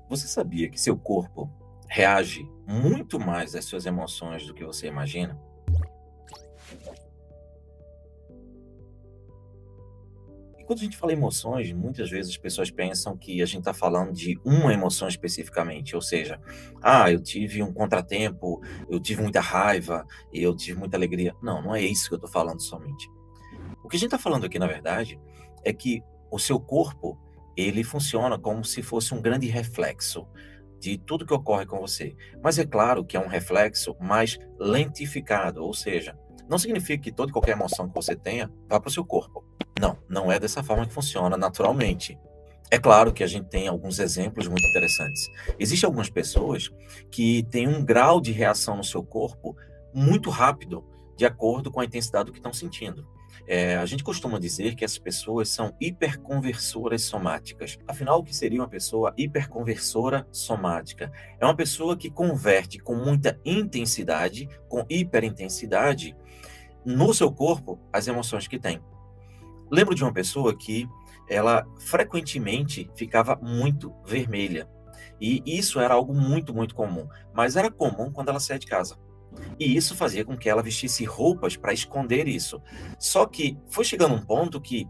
Você sabia que seu corpo reage muito mais às suas emoções do que você imagina? E quando a gente fala emoções, muitas vezes as pessoas pensam que a gente está falando de uma emoção especificamente, ou seja, eu tive um contratempo, eu tive muita raiva, eu tive muita alegria. Não, não é isso que eu estou falando somente. O que a gente está falando aqui, na verdade, é que o seu corpo, ele funciona como se fosse um grande reflexo de tudo que ocorre com você. Mas é claro que é um reflexo mais lentificado, ou seja, não significa que toda e qualquer emoção que você tenha vá para o seu corpo. Não, não é dessa forma que funciona naturalmente. É claro que a gente tem alguns exemplos muito interessantes. Existem algumas pessoas que têm um grau de reação no seu corpo muito rápido, de acordo com a intensidade do que estão sentindo. A gente costuma dizer que essas pessoas são hiperconversoras somáticas. Afinal, o que seria uma pessoa hiperconversora somática? É uma pessoa que converte com muita intensidade, com hiperintensidade, no seu corpo, as emoções que tem. Lembro de uma pessoa que ela frequentemente ficava muito vermelha. E isso era algo muito, muito comum. Mas era comum quando ela saía de casa. E isso fazia com que ela vestisse roupas para esconder isso. Só que foi chegando um ponto que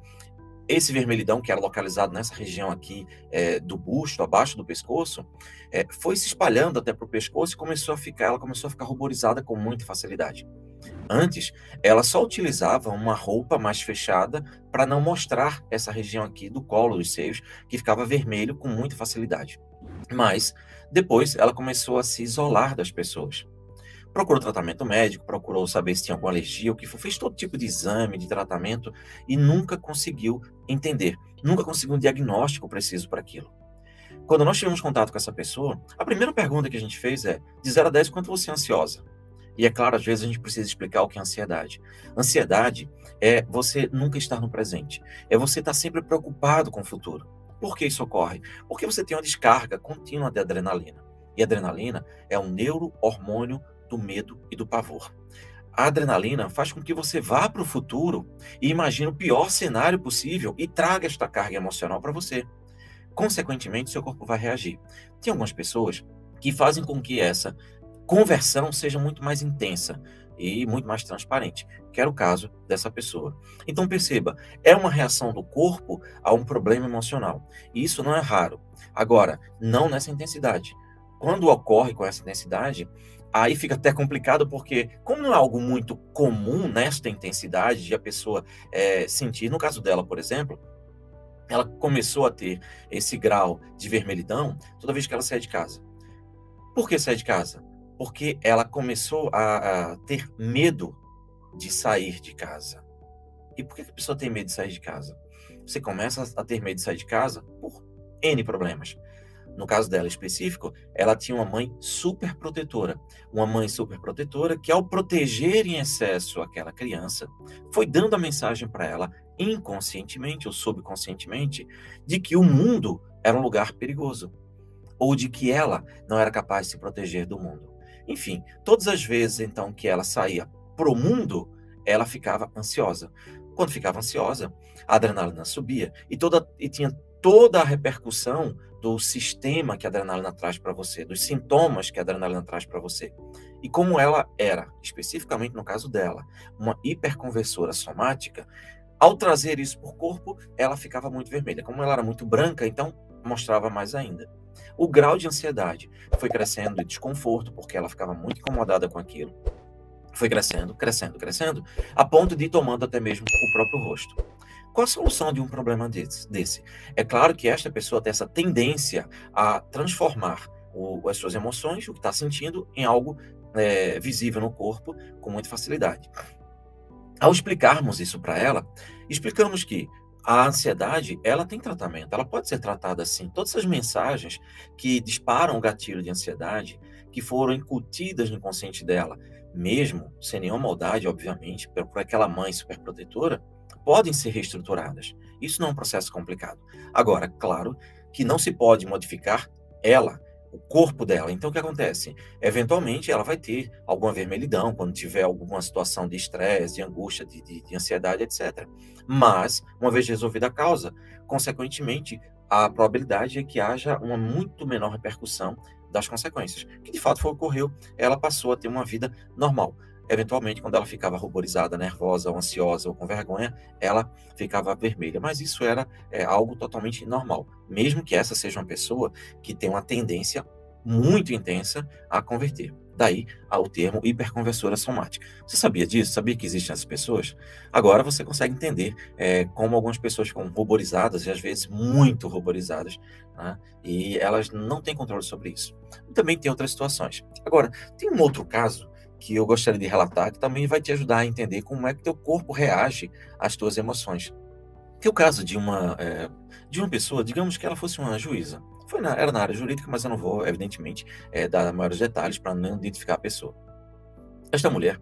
esse vermelhidão, que era localizado nessa região aqui do busto, abaixo do pescoço, foi se espalhando até para o pescoço e ela começou a ficar ruborizada com muita facilidade. Antes, ela só utilizava uma roupa mais fechada para não mostrar essa região aqui do colo, dos seios, que ficava vermelho com muita facilidade. Mas, depois, ela começou a se isolar das pessoas. Procurou tratamento médico, procurou saber se tinha alguma alergia, o que for, fez todo tipo de exame, de tratamento e nunca conseguiu entender, nunca conseguiu um diagnóstico preciso para aquilo. Quando nós tivemos contato com essa pessoa, a primeira pergunta que a gente fez é: de 0 a 10, quanto você é ansiosa? E é claro, às vezes a gente precisa explicar o que é ansiedade. Ansiedade é você nunca estar no presente, é você estar sempre preocupado com o futuro. Por que isso ocorre? Porque você tem uma descarga contínua de adrenalina. E a adrenalina é um neurohormônio do medo e do pavor. A adrenalina faz com que você vá para o futuro e imagine o pior cenário possível e traga esta carga emocional para você. Consequentemente, seu corpo vai reagir. Tem algumas pessoas que fazem com que essa conversão seja muito mais intensa e muito mais transparente, que era o caso dessa pessoa. Então perceba, é uma reação do corpo a um problema emocional. E isso não é raro. Agora, não nessa intensidade. Quando ocorre com essa intensidade, aí fica até complicado, porque como não é algo muito comum nesta intensidade de a pessoa sentir, no caso dela, por exemplo, ela começou a ter esse grau de vermelhidão toda vez que ela sai de casa. Por que sair de casa? Porque ela começou a ter medo de sair de casa. E por que a pessoa tem medo de sair de casa? Você começa a ter medo de sair de casa por N problemas. No caso dela específico, ela tinha uma mãe super protetora. Uma mãe super protetora que, ao proteger em excesso aquela criança, foi dando a mensagem para ela, inconscientemente ou subconscientemente, de que o mundo era um lugar perigoso, ou de que ela não era capaz de se proteger do mundo. Enfim, todas as vezes então que ela saía pro mundo, ela ficava ansiosa. Quando ficava ansiosa, a adrenalina subia e tinha toda a repercussão do sistema que a adrenalina traz para você, dos sintomas que a adrenalina traz para você. E como ela era, especificamente no caso dela, uma hiperconversora somática, ao trazer isso por corpo, ela ficava muito vermelha. Como ela era muito branca, então mostrava mais ainda. O grau de ansiedade foi crescendo, de desconforto, porque ela ficava muito incomodada com aquilo. Foi crescendo, crescendo, crescendo, a ponto de ir tomando até mesmo o próprio rosto. Qual a solução de um problema desse? É claro que esta pessoa tem essa tendência a transformar as suas emoções, o que está sentindo, em algo visível no corpo com muita facilidade. Ao explicarmos isso para ela, explicamos que a ansiedade, ela tem tratamento, ela pode ser tratada assim. Todas essas mensagens que disparam o gatilho de ansiedade, que foram incutidas no inconsciente dela, mesmo sem nenhuma maldade, obviamente, por aquela mãe superprotetora, podem ser reestruturadas. Isso não é um processo complicado. Agora, claro que não se pode modificar ela, o corpo dela. Então, o que acontece? Eventualmente, ela vai ter alguma vermelhidão quando tiver alguma situação de estresse, de angústia, de ansiedade, etc. Mas, uma vez resolvida a causa, consequentemente, a probabilidade é que haja uma muito menor repercussão das consequências, que de fato foi o que ocorreu. Ela passou a ter uma vida normal. Eventualmente, quando ela ficava ruborizada, nervosa, ou ansiosa ou com vergonha, ela ficava vermelha. Mas isso era algo totalmente normal, mesmo que essa seja uma pessoa que tem uma tendência muito intensa a converter. Daí ao termo hiperconversora somática. Você sabia disso? Sabia que existem essas pessoas? Agora você consegue entender como algumas pessoas ficam ruborizadas, e às vezes muito ruborizadas, né? E elas não têm controle sobre isso. E também tem outras situações. Agora, tem um outro caso que eu gostaria de relatar, que também vai te ajudar a entender como é que teu corpo reage às tuas emoções. Que é o caso de uma pessoa, digamos que ela fosse uma juíza. Era na área jurídica, mas eu não vou, evidentemente, dar maiores detalhes para não identificar a pessoa. Esta mulher,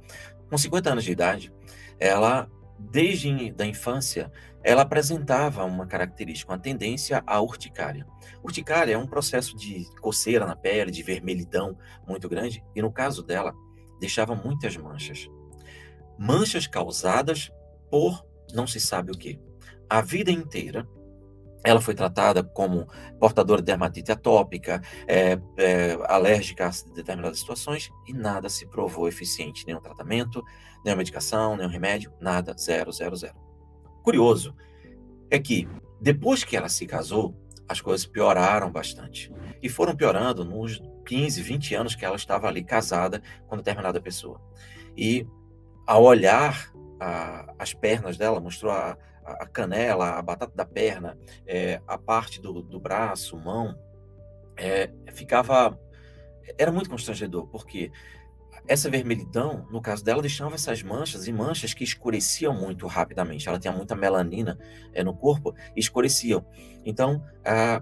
com 50 anos de idade, ela, desde da infância, ela apresentava uma característica, uma tendência à urticária. Urticária é um processo de coceira na pele, de vermelhidão muito grande, e no caso dela, deixava muitas manchas. Manchas causadas por não se sabe o quê. A vida inteira, ela foi tratada como portadora de dermatite atópica, alérgica a determinadas situações, e nada se provou eficiente. Nenhum tratamento, nenhuma medicação, nenhum remédio, nada, zero, zero, zero. Curioso é que, depois que ela se casou, as coisas pioraram bastante. E foram piorando nos 15, 20 anos que ela estava ali casada com determinada pessoa. E, ao olhar as pernas dela, mostrou a canela, a batata da perna, a parte do braço, mão, era muito constrangedor, porque essa vermelhidão, no caso dela, deixava essas manchas, e manchas que escureciam muito rapidamente. Ela tinha muita melanina no corpo, e escureciam. Então,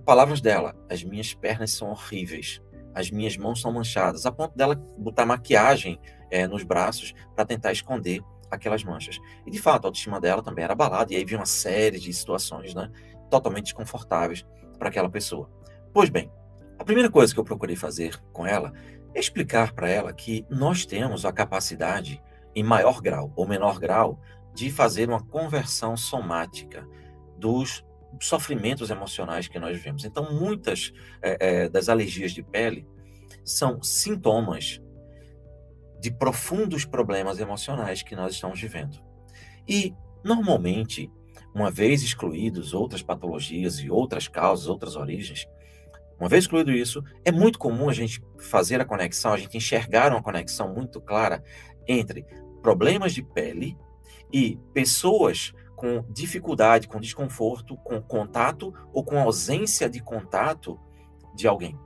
palavras dela: as minhas pernas são horríveis, as minhas mãos são manchadas, a ponto dela botar maquiagem nos braços para tentar esconder aquelas manchas. E, de fato, a autoestima dela também era abalada, e aí vinha uma série de situações, né, totalmente desconfortáveis para aquela pessoa. Pois bem, a primeira coisa que eu procurei fazer com ela é explicar para ela que nós temos a capacidade, em maior grau ou menor grau, de fazer uma conversão somática dos sofrimentos emocionais que nós vivemos. Então, muitas das alergias de pele são sintomas de profundos problemas emocionais que nós estamos vivendo. E, normalmente, uma vez excluídos outras patologias e outras causas, outras origens, uma vez excluído isso, é muito comum a gente fazer a conexão, a gente enxergar uma conexão muito clara entre problemas de pele e pessoas com dificuldade, com desconforto, com contato ou com ausência de contato de alguém.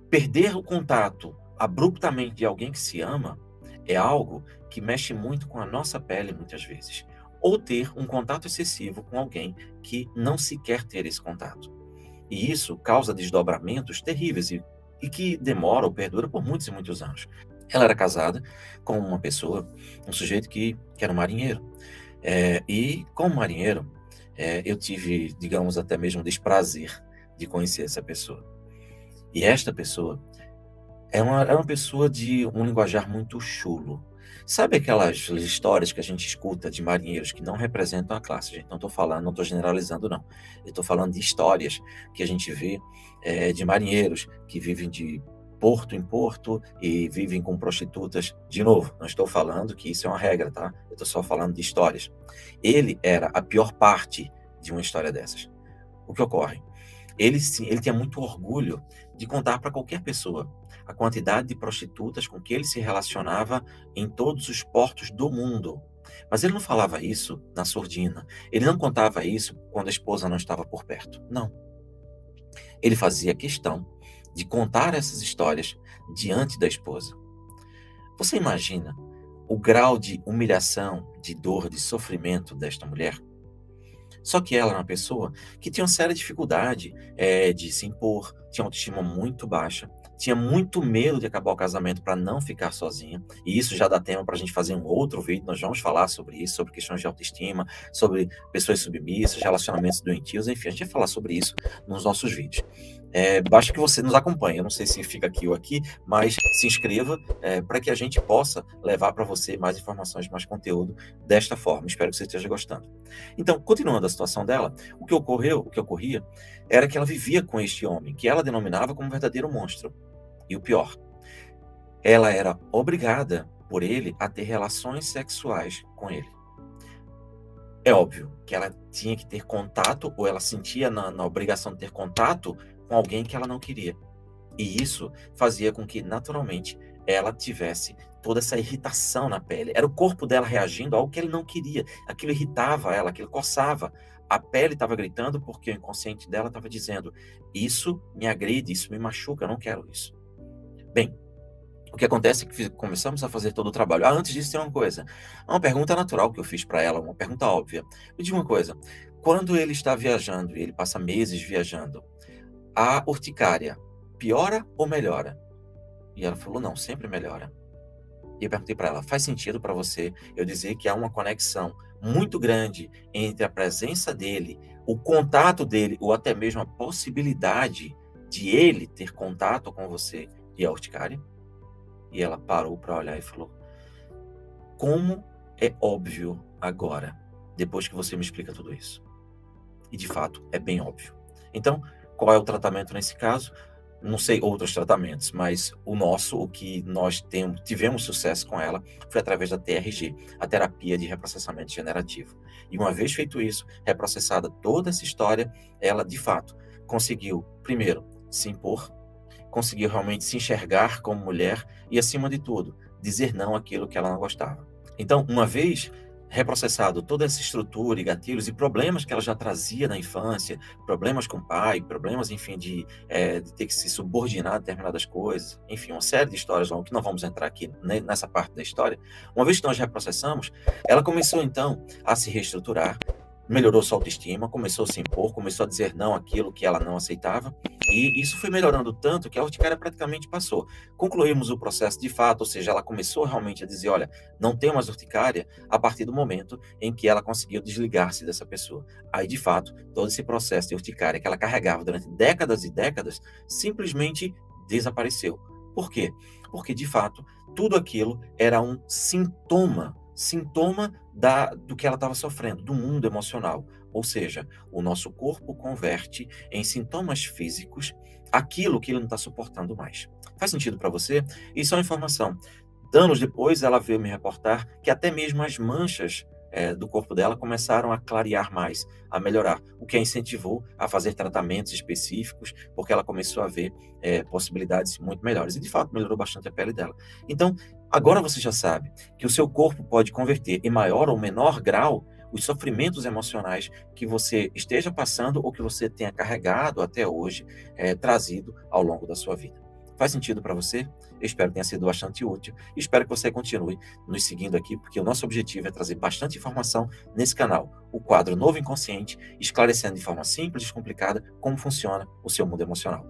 Perder o contato abruptamente de alguém que se ama é algo que mexe muito com a nossa pele muitas vezes. Ou ter um contato excessivo com alguém que não se quer ter esse contato. E isso causa desdobramentos terríveis e que demora ou perdura por muitos e muitos anos. Ela era casada com uma pessoa, um sujeito que era um marinheiro. E como marinheiro, eu tive, digamos, até mesmo desprazer de conhecer essa pessoa. E esta pessoa é uma pessoa de um linguajar muito chulo. Sabe aquelas histórias que a gente escuta de marinheiros que não representam a classe, gente? Não estou falando, não estou generalizando, não. Eu estou falando de histórias que a gente vê de marinheiros que vivem de porto em porto e vivem com prostitutas. De novo, não estou falando que isso é uma regra, tá? Eu estou só falando de histórias. Ele era a pior parte de uma história dessas. O que ocorre? Ele tinha muito orgulho de contar para qualquer pessoa a quantidade de prostitutas com que ele se relacionava em todos os portos do mundo. Mas ele não falava isso na surdina. Ele não contava isso quando a esposa não estava por perto. Não. Ele fazia questão de contar essas histórias diante da esposa. Você imagina o grau de humilhação, de dor, de sofrimento desta mulher? Só que ela era uma pessoa que tinha uma séria dificuldade de se impor, tinha uma autoestima muito baixa, tinha muito medo de acabar o casamento para não ficar sozinha, e isso já dá tema para a gente fazer um outro vídeo. Nós vamos falar sobre isso, sobre questões de autoestima, sobre pessoas submissas, relacionamentos doentios, enfim, a gente vai falar sobre isso nos nossos vídeos. Basta que você nos acompanhe. Eu não sei se fica aqui ou aqui, mas se inscreva para que a gente possa levar para você mais informações, mais conteúdo desta forma. Espero que você esteja gostando. Então, continuando a situação dela, o que ocorria, era que ela vivia com este homem, que ela denominava como um verdadeiro monstro. E o pior, ela era obrigada por ele a ter relações sexuais com ele. É óbvio que ela tinha que ter contato, ou ela sentia na obrigação de ter contato com alguém que ela não queria. E isso fazia com que, naturalmente, ela tivesse toda essa irritação na pele. Era o corpo dela reagindo a algo que ele não queria. Aquilo irritava ela, aquilo coçava. A pele estava gritando porque o inconsciente dela estava dizendo: isso me agride, isso me machuca, eu não quero isso. Bem, o que acontece é que começamos a fazer todo o trabalho. Antes disso tem uma coisa. Uma pergunta natural que eu fiz para ela, uma pergunta óbvia. Me diz uma coisa. Quando ele está viajando, e ele passa meses viajando, a urticária piora ou melhora? E ela falou, não, sempre melhora. E eu perguntei para ela, faz sentido para você eu dizer que há uma conexão muito grande entre a presença dele, o contato dele, ou até mesmo a possibilidade de ele ter contato com você e a urticária? E ela parou para olhar e falou, como é óbvio agora, depois que você me explica tudo isso. E de fato, é bem óbvio. Então, qual é o tratamento nesse caso? Não sei outros tratamentos, mas o que nós tivemos sucesso com ela, foi através da TRG, a terapia de reprocessamento generativo. E uma vez feito isso, reprocessada toda essa história, ela de fato conseguiu, primeiro, se impor, conseguiu realmente se enxergar como mulher e, acima de tudo, dizer não àquilo que ela não gostava. Então, uma vez reprocessado toda essa estrutura e gatilhos e problemas que ela já trazia na infância, problemas com o pai, problemas, enfim, de ter que se subordinar a determinadas coisas, enfim, uma série de histórias que não vamos entrar aqui nessa parte da história. Uma vez que nós reprocessamos, ela começou, então, a se reestruturar, melhorou sua autoestima, começou a se impor, começou a dizer não àquilo que ela não aceitava, e isso foi melhorando tanto que a urticária praticamente passou. Concluímos o processo de fato, ou seja, ela começou realmente a dizer, olha, não tenho mais urticária, a partir do momento em que ela conseguiu desligar-se dessa pessoa. Aí, de fato, todo esse processo de urticária que ela carregava durante décadas e décadas, simplesmente desapareceu. Por quê? Porque, de fato, tudo aquilo era um sintoma do que ela estava sofrendo, do mundo emocional. Ou seja, o nosso corpo converte em sintomas físicos aquilo que ele não está suportando mais. Faz sentido para você? Isso é uma informação. Anos depois, ela veio me reportar que até mesmo as manchas do corpo dela começaram a clarear mais, a melhorar, o que a incentivou a fazer tratamentos específicos, porque ela começou a ver possibilidades muito melhores. E, de fato, melhorou bastante a pele dela. Então, agora você já sabe que o seu corpo pode converter em maior ou menor grau os sofrimentos emocionais que você esteja passando ou que você tenha carregado até hoje, trazido ao longo da sua vida. Faz sentido para você? Eu espero que tenha sido bastante útil. Espero que você continue nos seguindo aqui, porque o nosso objetivo é trazer bastante informação nesse canal, o quadro Novo Inconsciente, esclarecendo de forma simples e descomplicada como funciona o seu mundo emocional.